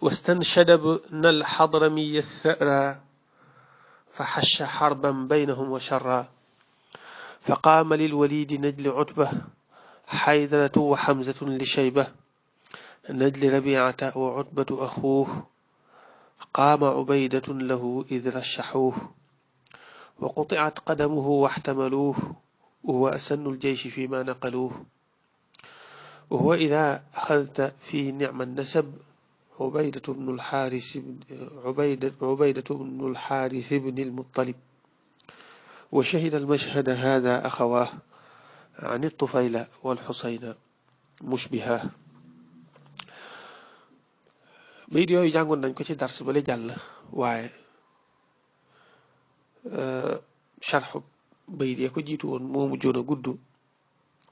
واستنشد ابن الحضرمي الثأر فحش حربا بينهم وشرا فقام للوليد نجل عتبة حيدرة وحمزة لشيبة نجل ربيعة وعتبة أخوه قام عبيدة له إذ رشحوه وقطعت قدمه واحتملوه وهو أسن الجيش فيما نقلوه وهو إذا أخذت في نعم النسب عبيدة بن الحارث بن المطلب وشهد المشهد هذا أخواه عن الطفيل والحسين مشبها bayit yooyu jàngoon nañ ko ci dars ba la jàll waaye sharxu bayit ya ko jiitu woon moo mujjoon a gudd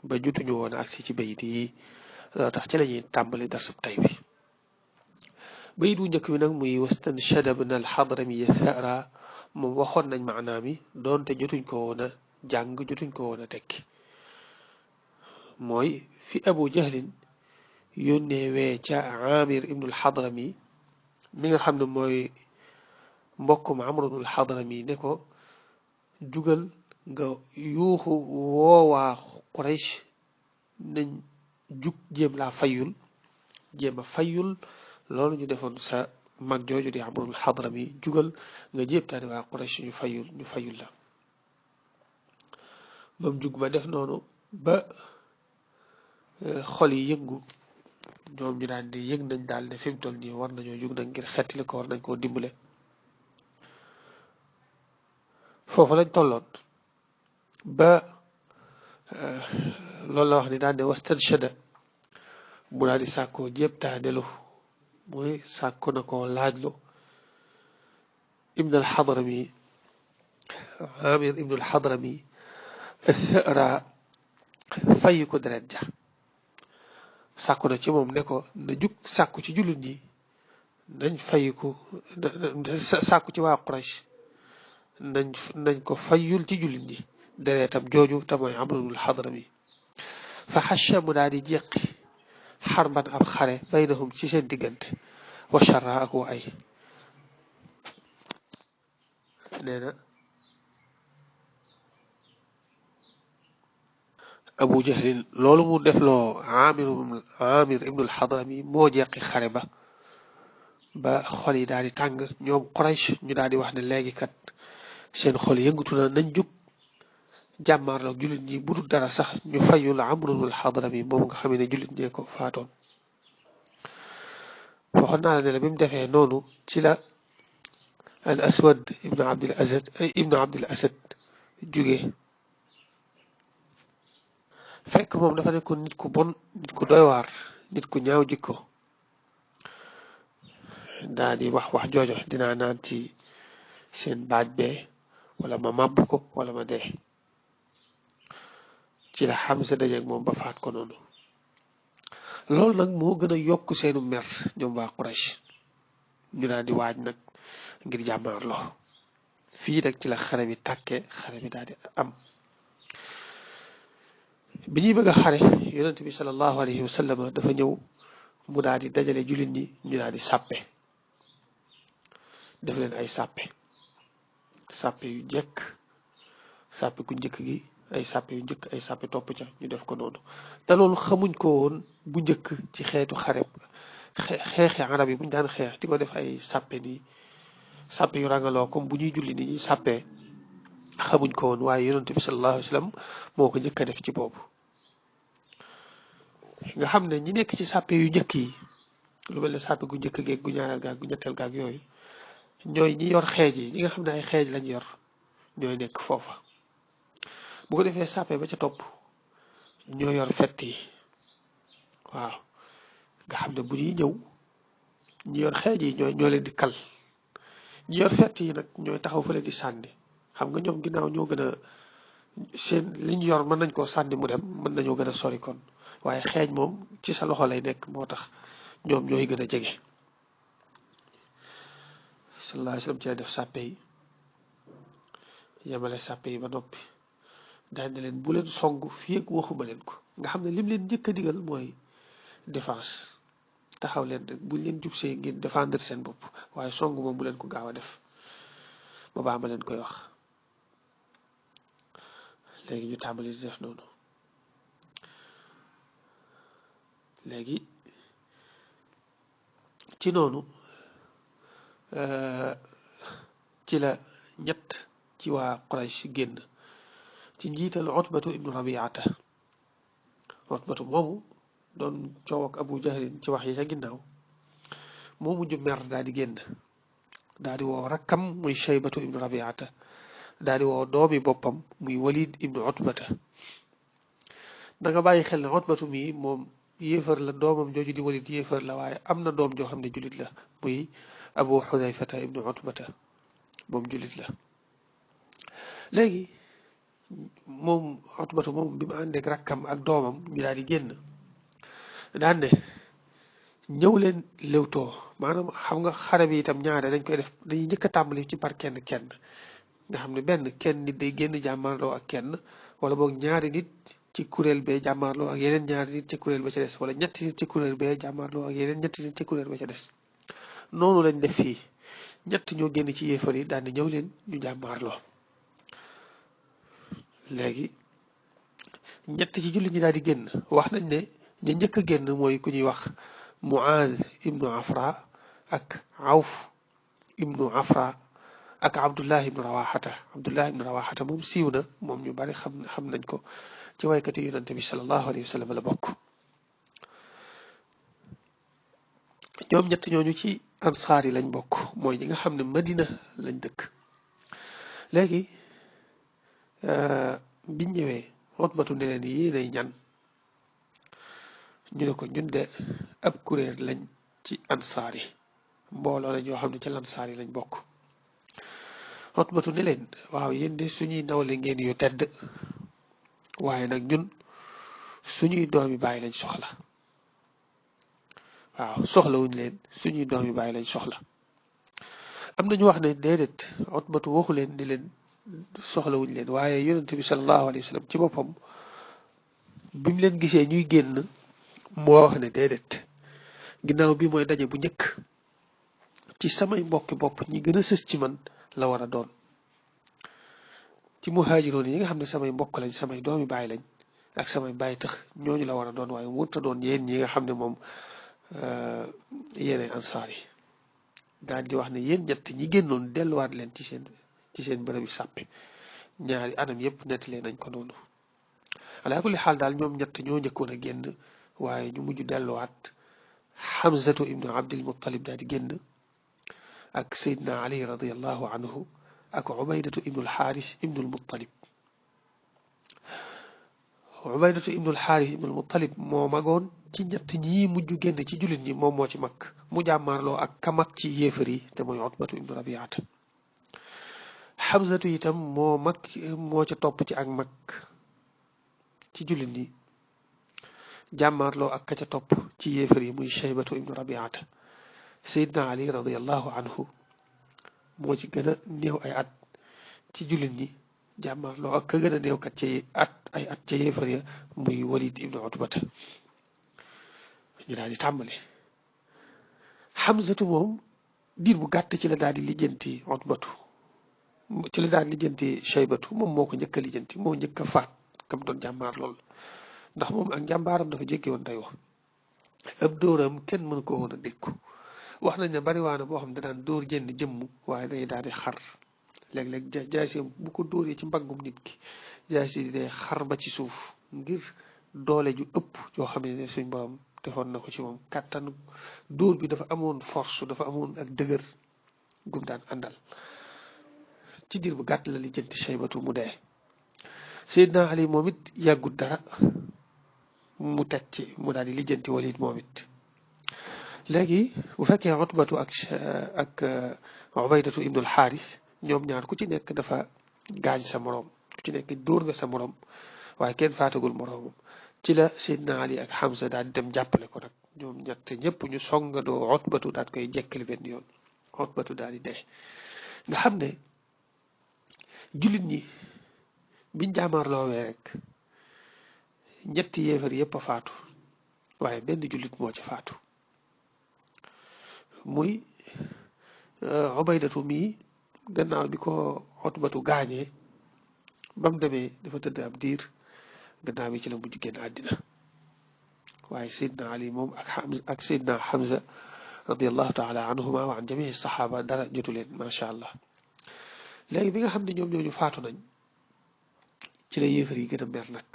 ba jutuñu woon agsi ci bayit yi loo tax ci lañuy tàmbali darsub tey bi bayit wu njëkk bi nag muy wastanshada ibn al-Hadrami thara moom waxoon nañ maanaa mi doonte jotuñ ko woon a jàng jotuñ ko woon a tekki mooy fi Abu Jahlin yónnee wee ca Amir ibn al-Hadrami mi nga xam ne mooy mbokkum Amr ibn al-Hadrami ne ko jugal nga yuuxu woowaa Quraysh nañ jug jéem laa fayul jéem a fayul loolu ñu defoon sa mag jooju di Amr ibn al-Hadrami jugal nga jéebtaani waa Quraysh ñu fayul la bam jug ba def noonu ba xol yi yëngu ñoom ñu daan di yëg nañ daal ne fi mu toll nii war nañoo jug nag ngir xettali ko war nañ koo dimbale foofu lañ tolloon ba loolu la wax ni daan ne wastanshada mu daal di sàkkoo jéebtaanelu mooy sàkko na ko laajlu ibn al-Hadrami Amir ibn al-Hadrami athara fay ko deret ja sàkku na ci moom ne ko na jug sàkku ci jullit ñi nañ fayiku sàkku ci waa Quraysh nañ ko fayul ci jullit ñi deretam jooju te mooy Amr ibn al-Hadrami fa xasha mu daal di jeqi xarban ab xare baynahum ci seen diggante wa sharra ak wa ay nee na Abu Jahlin loolu mu def loo Amir ibn al-Hadrami moo jeqi xare ba xol yi daal di tàng ñoom Quraysh ñu daal di wax ne léegi kat seen xol yëngatu na nañ jug jàmmaarloog jullit ñi bu dul dara sax ñu fayul Amr ibn al-Hadrami moom nga xam ne jullit ñee ko faatoon waxoon naa la ne la bi mu defee noonu ci la al aswad ibn abdul asad jóge fekk moom dafa nekkoon nit ku bon nit ku doy waar nit ku ñaaw jikko daal di wax joojo dinaa naan ci seen baaj bee wala ma màbb ko wala ma dee ci la Hamza dajeeg moom ba faat ko noonu loolu nag moo gën a yokk seenu mer ñoom waa Quraysh ñu daal di waaj nag ngir jàmmaarloo fii nag ci la xare bi tàkkee xare bi daal di am bi ñuy bëgg a xare yonent bi sallallahu alayhi wa sallam dafa ñëw mu daal di dajale jullit ñi ñu daal di sàppe def leen ay sàppe yu jekk sàppe ku njëkk gi ay sàppe yu njëkk ay sàppe topp ca ñu def ko noonu te loolu xamuñ ko woon bu njëkk ci xeetu xare xeexi arab yi buñ daan xeex di ko def ay sàppe nii sàppe yu rangaloo comme bu ñuy julli ni ñuy sàppee xamuñ ko woon waaye yonent bi sallallahu alayhi wa sallam moo ko njëkk a def ci boobu nga xam ne ñi nekk ci sàppe yu njëkk yi lu mel ne sàppe gu njëkk geeg gu ñaareel gaag gu ñetteel gaag yooyu ñooy ñi yor xeej yi ñi nga xam ne ay xeej lañ yor ñooy nekk foofa bu ko defee sàppe ba ca topp ñoo yor fett yi waaw nga xam ne bu ñuy ñëw ñi yor xeej yi ñoo leen di kal ñi yor fett yi nag ñooy taxaw fa leen di sànni xam nga ñoom ginnaaw ñoo gën a seen liñ yor mën nañ koo sànni mu dem mën nañoo gën a sori kon waaye xeej moom ci sa loxo lay nekk moo tax ñoom ñooy gën a jege sallallahu alayhi wa sallam ci def sàppe yi yemale sàppe yi ba noppi daal di leen bu leen song fii ak waxuma leen ko nga xam ne lim leen njëkk a digal mooy défense taxaw leen rek buñ leen jubsee ngeen défendre seen bopp waaye song moom bu leen ko gaaw a def ba baa ma leen koy wax léegi ñu tàmbali di def noonu léegi ci noonu ci la ñett ci waa Quraysh génn ci njiital Utbatu ibnu Rabiata Utbatu moomu doon coow ak Abu Jahlin ci wax yi ca ginnaaw moo mujj mer daal di génn daal di woo rakkam muy Shaybatu ibnu Rabiata daal di woo doomi boppam muy Walid ibnu Utbata da nga bàyyi xel ne Utbatu mi moom yéefar la doomam jooju di Walid yéefar la waaye am na doom joo xam ne jullit la muy Abu Xudayfata ibnu Utbata moom jullit la léegi moom Utbatu moom bi mu àndeek rakkam ak doomam ñu daal di génn daan ne ñëw leen léwtoo maanaam xam nga xare bi itam ñaare dañ koy def dañuy njëkk a tàmbali ci par kenn kenn nga xam ne benn kenn nit day génn jàmmaarloo ak kenn wala boog ñaari nit ci kuréel bee jàmmaarloo ak yeneen ñaari nit ci kuréel ba ca des wala ñetti nit ci kuréel bee jàmmaarloo ak yeneen ñetti nit ci kuréel ba ca des noonu lañ def fii ñett ñoo génn ci yéefar yi daan ne ñëw leen ñu jàmmaarloo léegi ñett ci jullit ñi daal di génn wax nañ ne ña njëkk a génn mooy ku ñuy wax Muaaz ibnu Afra ak Awf ibnu Afra ak Abdullah ibnu Rawaxata moom siiw na moom ñu bari xam nañ ko ci waykati yonante bi sallallahu alayhi wa sallam la bokk ñoom ñett ñooñu ci ansaar yi lañ bokk mooy ñi nga xam ne Madina lañ dëkk léegi biñ ñëwee Utbatu ne leen yéenay ñan ñu ne ko ñun de ab kuréel lañ ci ansaar yi mbooloo lañ yoo xam ne ci lansaar yi lañ bokk Utbatu ne leen waaw yéen de suñuy nawle ngeen yu tedd waaye nag ñun suñuy doomi baay lañ soxla waaw soxlawuñ leen suñuy doomi baay lañ soxla am na ñu wax ne déedéet Utbatu waxu leen ni leen soxlawuñ leen waaye yonent bi sallallahu alayhi wa sallam ci boppam bi mu leen gisee ñuy génn moo wax ne déedéet ginnaaw bi mooy daje bu njëkk ci samay mbokki bopp ñi gën a sës ci man la war a doon ci muhaajiroon yi nga xam ne samay mbokk lañ samay doomi baay lañ ak samay baay tax ñooñu la war a doon waaye wërta doon yéen ñi nga xam ne moom yéenay ansaar yi daal di wax ne yéen ñett ñi génnoon delluwaat leen ci seen bërëb yi sàppi ñaari anam yépp nettalee nañ ko noonu alaa kulli xaal daal ñoom ñett ñoo njëkkoon a génn waaye ñu mujj delluwaat Hamzatu ibnu Abdil Muttalib daal di génn ak Seydina Ali radiyallahu anhu ak Ubaydatu ibnul Xaaris ibnul Muttalib Ubaydatu ibnul Xaaris ibnul Muttalib moo magoon ci ñett ñii mujj génn ci jullit ñi moom moo ci mag mu jàmmaarloo ak ka mag ci yéefar yi te mooy Utbatu ibnu Rabiata Hamzatu itam moo mag moo ca topp ci ak mag ci jullit ñi jàmmaarloo ak ka ca topp ci yéefar yi muy Shaybatu ibnu Rabiata Seydina Ali radiyallahu anhu moo ci gën a néew ay at ci jullit ñi jàmmaarloo ak ka gën a néew kat ci ay at ca yéefar ya muy Walid ibnu Utbata ñu daal di tàmbali Hamzatu moom diir bu gàtt ci la daal di lijjanti Utbatu ci la daal di lijjanti Shaybatu moom moo ko njëkk a lijjanti moo njëkk a faat kam doon jàmmaar lool ndax moom ak njàmbaaram dafa jéggi woon day wax ab dóoram kenn mënu ko woon a dékku wax nañ ne bariwaana boo xam ne danaan dóor jenn jëmm waaye day daal di xar léeg-léeg jaasi bu ko dóoree ci mbaggum nit ki jaasi day xar ba ci suuf ngir doole ju ëpp yoo xam ne suñ borom defoon na ko ci moom kàttan dóor bi dafa amoon force dafa amoon ak dëgër gum daan àndal ci diir bu gàtt la lijjanti Shaybatu mu dee Seydina Ali moom it yàggut dara mu teg ci mu daal di lijjanti Walid moom it léegi bu fekkee Utbatu ak Ubaydatu ibnul Xaaris ñoom ñaar ku ci nekk dafa gaañ sa moroom ku ci nekk dóor nga sa moroom waaye kenn faatagul moroomam ci la Seydina Ali ak Hamza daal di dem jàppale ko nag ñoom ñett ñëpp ñu songandoo Utbatu daal koy jekkali benn yoon Utbatu daal di dee nga xam ne jullit ñi biñ jaamaarloowee rek ñetti yéefar yëpp a faatu waaye benn jullit moo ci faatu muy ubaydatu mii gannaaw bi ko Utbatu gaañee ba mu demee dafa tëdd ab diir gannaaw bi ci la mujj génn àddina waaye Seydina Ali moom ak Seydina Hamza radiallahu taala anhuma wa an jamii saxaaba dara jotu leen macha allah léegi bi nga xam ne ñoom ñooñu faatu nañ ci la yéefar yi gën a mer nag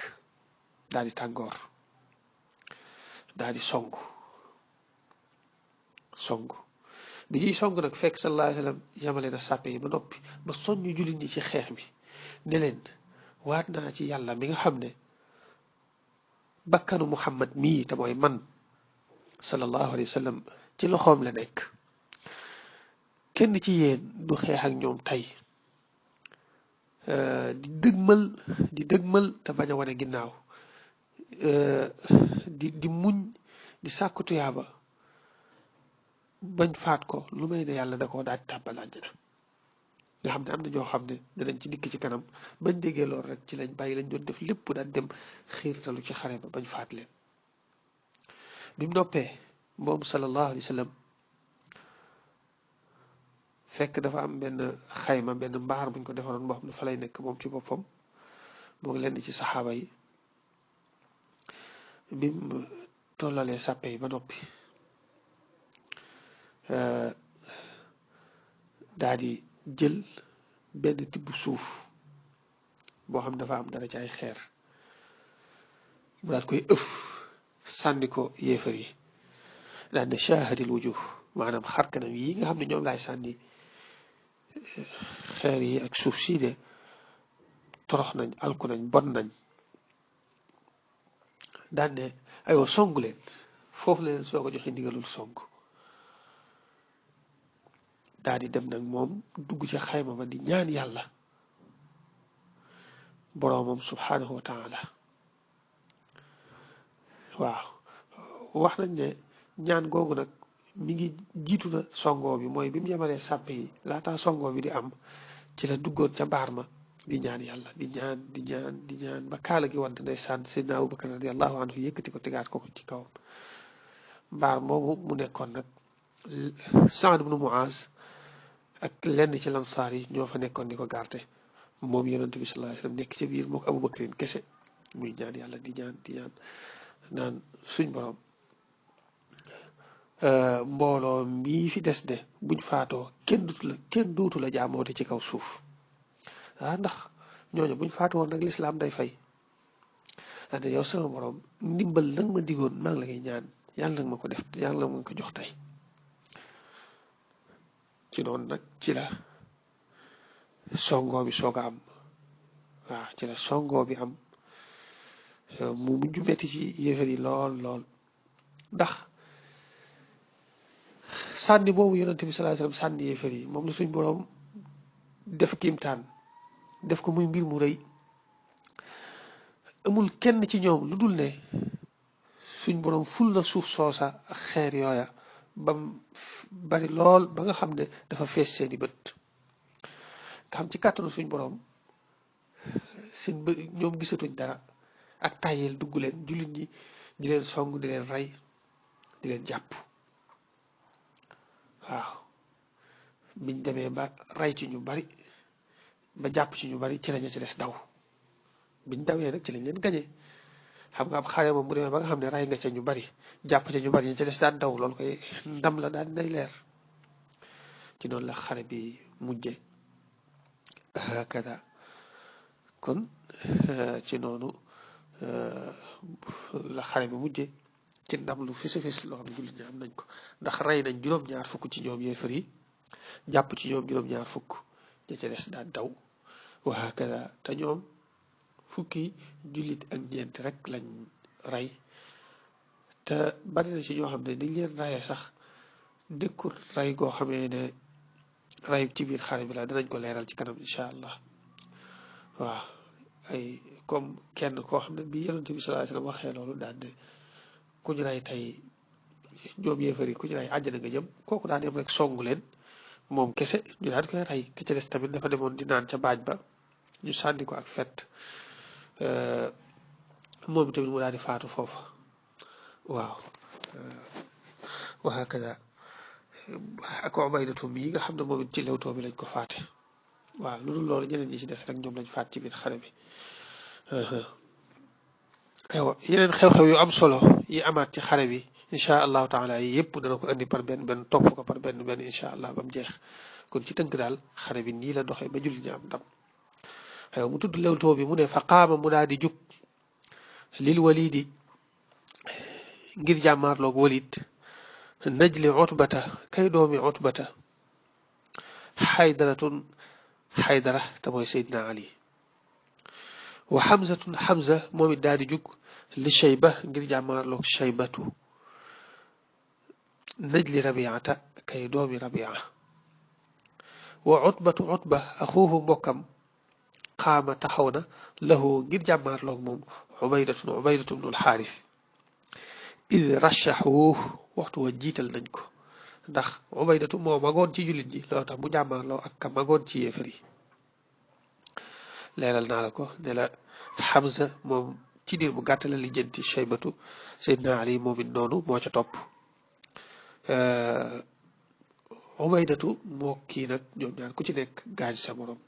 daal di tàngoor daal di songu bi ñuy song nag fekk sallallahu alayhi wa sallam yamale na sàppe yi ba noppi ba soññu jullit ñi ci xeex bi ne leen waat naa ci yàlla mi nga xam ne bakkanu Muhammad mii te mooy man sallallahu alayhi wa sallam ci loxoom la nekk kenn ci yéen du xeex ak ñoom tey di dëgmal te bañ a wane ginnaaw di muñ di sàkku tuyaaba bañ faat ko lu may ne yàlla da koo daaj tàbbal àjjana nga xam ne am na ñoo xam ne danañ ci dikk ci kanam bañ déggee loolu rek ci lañ bàyyi lañ doon def lépp daal dem xiirtalu ci xare ba bañ faat leen bi mu noppee moom sallallahu alayhi wa sallam fekk dafa am benn xayma benn mbaar buñ ko defaroon boo xam ne fa lay nekk moom ci boppam moo ngi leen ci saxaaba yi bi mu tollalee sàppe yi ba noppi daa di jël benn tibb suuf boo xam dafa am dara ci ay xeer mu daal koy ëf sànni ko yéefar yi daal ne shaahadil wujuh maanaam xarkanam yi nga xam ne ñoom laay sànni xeer yi ak suuf sii de torox nañ alku nañ bon nañ daan ne aywa songu leen foofu la leen soo ko joxe ndigalul song daal di dem nag moom dugg ci xayma ba di ñaan yàlla boroomam subhanahu wa taala waaw wax nañ ne ñaan googu nag mi ngi jiitu na songoo bi mooy bi mu yemalee sàppe yi laataa songoo bi di am ci la duggoon ca mbaar ma di ñaan yàlla di ñaan ba kaala gi wadd ndeysaan Seydina Abubakar radiallahu anhu yëkkati ko tegaat ko ci kawam mbaar moomu mu nekkoon nag Saad ibnu Muaz ak lenn ci lansaar yi ñoo fa nekkoon di ko garde moom yonent bi sallallahu alayhi wasallam nekk ci biir moo ko Abubakarin kese muy ñaan yàlla di ñaan naan suñ borom mbooloo mii fi des de buñ faatoo kenn duutu la jaamoote ci kaw suuf ndax ñooñu buñ faatu woon nag lislaam day fay ande yow sama borom ndimbal la nga ma digoon maa ngi la ngay ñaan yàlla nga ma ko def yàlla nga ma ko jox tey ci noonu nag ci la songoo bi soog a am waaw ci la songoo bi am mu mujj metti ci yéefar yi lool ndax sànni boobu yonente bi sallallahu alayhi wasallam sànni yéefar yi moom la suñ boroom def kiimtaan def ko muy mbir mu rëy amul kenn ci ñoom lu dul ne suñ boroom ful na suuf soosa ak xeer yooya bam bari lool ba nga xam ne dafa fees seeni bët nga xam ci kàttanu suñ boroom seen bët ñoom gisatuñ dara ak tàyyeel dugg leen jullit ñi di leen song di leen rey di leen jàpp waaw biñ demee ba rey ci ñu bari ba jàpp ci ñu bari ci lañu ci des daw biñ dawee nag ci lañ leen gañe xam nga ab xare moom bu demee ba nga xam ne rey nga ca ñu bari jàpp ca ñu bari ñu ci des daan daw loolu koy ndam la daan nay leer ci noonu la xare bi mujje hakada kon ci noonu la xare bi mujje ci ndam lu fis loo xam ne jullit ñi am nañ ko ndax rey nañ juróom-ñaar fukk ci ñoom yéefar yi jàpp ci ñoom juróom-ñaar fukk ña ca des daan daw wa hakada te ñoom fukki jullit ak ñeent rek lañ rey te bari na ci ñoo xam ne niñ leen reyee sax dëkkul rey goo xamee ne rey ci biir xare bi la dinañ ko leeral ci kanam incha allah waaw ay comme kenn koo xam ne bi yonent bi sallallahu alayhi wasallam waxee loolu daan ne ku ñu rey tey ñoom yéefar yi ku ñu rey àjjana nga jëm kooku daan yem rek songu leen moom kese ñu daan koy rey ka ca des tamit dafa demoon di naan ca baaj ba ñu sànni ko ak fett moom tamit mu daal di faatu foofu waaw wa hakada ak Ubaydatu mi nga xam ne moom it ci lewtoo bi lañ ko faate waaw lu dul loolu ñeneen ñi ci des rek ñoom lañ faat ci biir xare bi aywa yeneen xew-xew yu am solo yi amaat ci xare bi incha allahu taala yi yëpp dana ko indi par benn topp ko par benn incha allah ba mu jeex kon ci tënk daal xare bi nii la doxee ba julli ñi am ndam aywa mu tudd lewtoo bi mu ne fa qaama mu daal di jug lil walidi ngir jàmmaarloog walid najli utbata kay doomi utbata xaydaratun xaydara te mooy Seydina Ali wa xamzatun xamza moom it daal di jug li shayba ngir jàmmaarloog shaybatu najli rabiata kay doomi rabia wa utbatu utba axuuhu mbokkam qaama taxaw na lahu ngir jàmmaarloog moom ubaydatu bnul xaaris id rashaxuuh waxtu wa jiital nañ ko ndax ubaydatu moo magoon ci jullit ñi loo tax mu jàmmaarloo ak ka magoon ci yéefar yi leeral naa la ko ne la Hamza moom ci diir bu gàtt la lijjanti shaybatu Seydina Ali moom it noonu moo ca topp ubaydatu moo kii nag ñoom ñaar ku ci nekk gaañ sa morom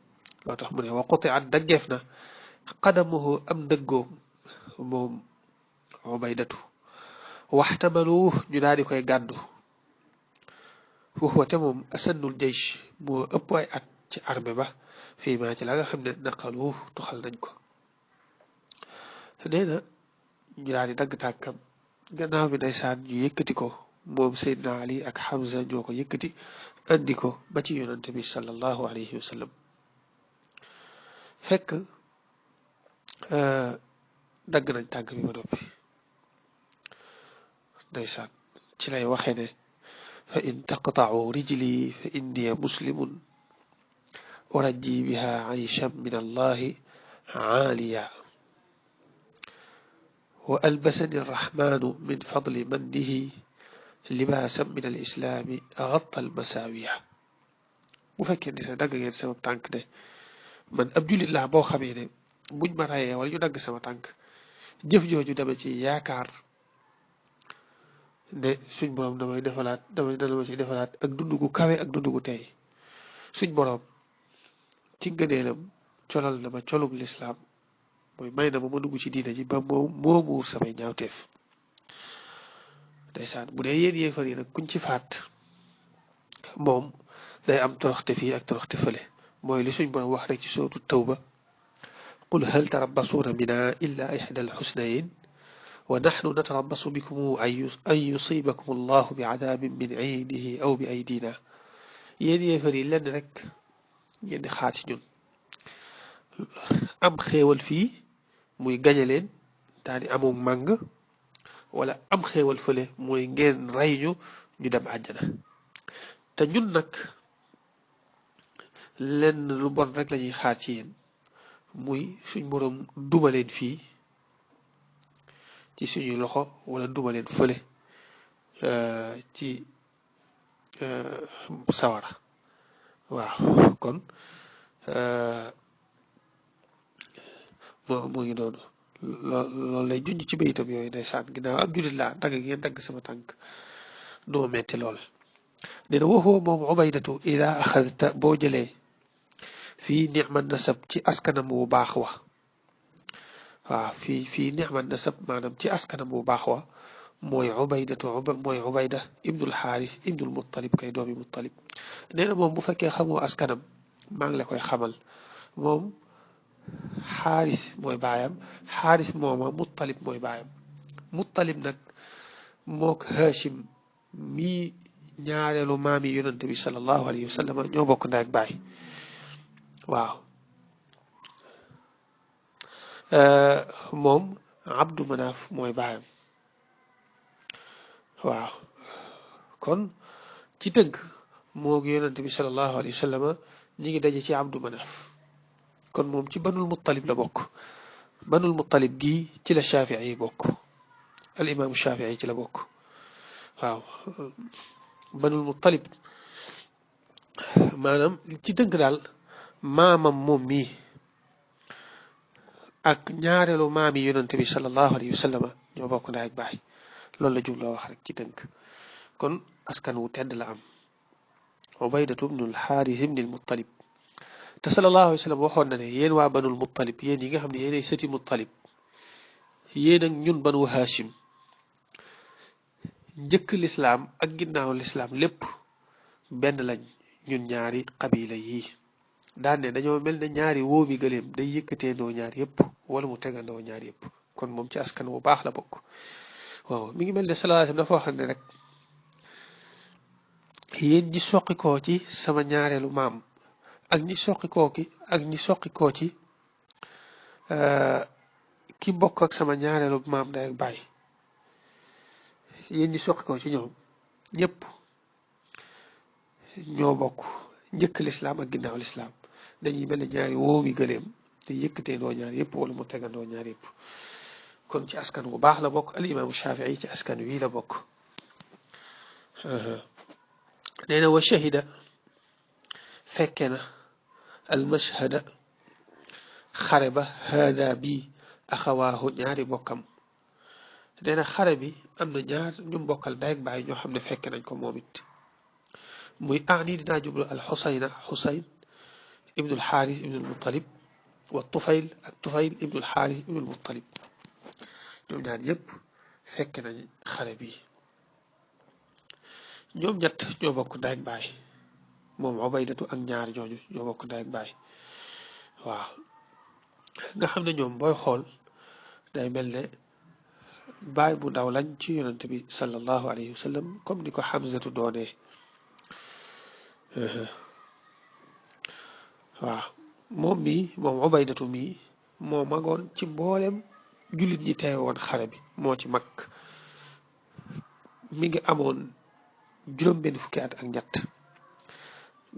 loo tax mu ne wa quti'at daggeef na qadamuhu am dëggoom moom ubaydatu waxtamalu ñu daal di koy gàddu waxuwa te moom asannul jaysh moo ëpp ay at ci armée ba fii maa ci la nga xam ne naqalu tuxal nañ ko nee na ñu daal di dagg tàkkam gannaaw bi ndeysaan ñu yëkkati ko moom Seydina Ali ak Hamza ñoo ko yëkkati andi ko ba ci yonante bi sallallahu alayhi wa sallam fekk dagg nañ tànk bi ba noppi ndeysaan ci lay waxee ne fa in taqta'u rijli fa inni muslimun urajji biha ayshan min allahi aaliya wa albasani arrahmanu min fadli mannihi libaasan min alislaami gatta almasaawiya bu fekkee ne dagg ngeen sama tànk de man ab jullit laa boo xamee ne buñ ma rayee wala ñu dagg sama tànk jëf jooju dama ci yaakaar ne suñ boroom dana ma ci defalaat ak dund gu kawe ak dund gu tey suñ boroom ci ngëneelam colal na ma colug lislaam mooy may na ma dugg ci diina ji ba moo muur samay ñaawteef ndeysaan bu dee yéen yéefar yi nag kuñ ci faat moom day am toroxte fii ak toroxte fële mooy li suñ boroom wax rek ci sootu tawba qul hal tarabbasuuna bina illa ihda alxusnayin wa naxnu natarabbasu bikum an yusibakum allahu bi adaabin min indihi aw bi aydina yéen yéefar yi lenn rek ngeen di xaar ci ñun am xéewal fii muy gañe leen daal di amum màng wala am xéewal fële mooy ngeen rey ñu dem àjjana te ñun nag lenn lu bon rek lañuy xaar ci yéen muy suñ boroom duma leen fii ci suñuy loxo wala duma leen fële ci sawara waaw kon mu ngi noonu loolu lay junj ci bayitam yooyu ndeysaan ginnaaw ab jullit laa dagg ngeen dagg sama tànk duma metti lool nee na waxoo moom ubaydatu ida axadta boo jëlee fii nicma nasab ci askanam bu baax wa waaw fii nicma nasab maanaam ci askanam bu baax wa mooy ubayda ibnul xaaris ibnul muttalib kay doomi muttalib nee na moom bu fekkee xamoo askanam maa ngi la koy xamal moom xaaris mooy baayam xaaris mooma muttalib mooy baayam muttalib nag mook hashim mii ñaareelu maami yonante bi sallallahu alayhi wa sallam ñoo bokk ndey ak baay waaw moom abdu manaaf mooy baayam waaw kon ci tënk moo gi yonante bi sallallahu alayhi wa sallam ñi ngi daje ci abdu manaaf kon moom ci banul muttalib la bokk banul muttalib gii ci la shafii yi bokk al imaamu shafii ci la bokk waaw banul muttalib maanaam ci tënk daal maamam moom mii ak ñaareelu maami yonante bi sallallahu alayhi wa sallam ñoo bokk ndey ak baay loolu la jubloo wax rek ci tënk kon askan wu tedd la am Ubaydatu ibnul Xaaris ibnil Muttalib te sallallahu alayhi wa sallam waxoon na ne yéen waa banul Muttalib yéen yi nga xam ne yéenay sëti Muttalib yéen ak ñun banu Hashim njëkk lislaam ak ginnaaw lislaam lépp benn lañ ñun ñaari qabila yi daan ne dañoo mel ne ñaari wóomi gëléem day yëkkateendoo ñaar yépp wala mu tegandoo ñaar yépp kon moom ci askan bu baax la bokk waaw mi ngi mel ne sallallahu alayhi wa sallam dafa wax ne rek yéen ñi soqikoo ci sama ñaareelu maam ak ñi soqikoo ci ki bokk ak sama ñaareelu maam day ak baay yéen ñi soqikoo ci ñoom ñëpp ñoo bokk njëkk lislaam ak ginnaaw lislaam dañuy mel ne ñaari wóomi gëléem te yëkkateendoo ñaar yëpp wala mu tegandoo ñaar yëpp kon ci askan bu baax la bokk al imaamu Shafii ci askan wii la bokk nee na wa shahida fekke na al mashhada xare ba haada bi axawaahu ñaari bokkam nee na xare bi am na ñaar ñu bokkal ndey ak baay ñoo xam ne fekke nañ ko moom it muy aani dinaa jublu al xusayn ibnul xaaris ibnul muttalib wa tufayl ak tufayl ibnul xaaris ibnul muttalib ñoom ñaar ñëpp fekke nañ xare bi ñoom ñett ñoo bokk ndey ak baay moom Ubaydatu ak ñaar ñooñu ñoo bokk ndey ak baay waaw nga xam ne ñoom booy xool day mel ne baay bu ndaw lañ ci yonent bi sallallahu alayhi wa sallam comme ni ko Hamzatu doonee waaw moom Ubaydatu mii moo magoon ci mboolem jullit ñi teewe woon xare bi moo ci mag mi ngi amoon juróom-benn fukki at ak ñett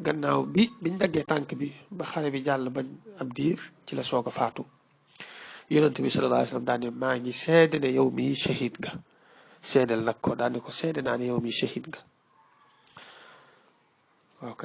gannaaw biñ daggee tànk bi ba xare bi jàll bañ ab diir ci la soog a faatu yonent bi sallallahu alayhi wa sallam daane maa ngi seede ne yow mii shahid ga seedal nag ko daane ko seede naa ne yow mii shahid ga ok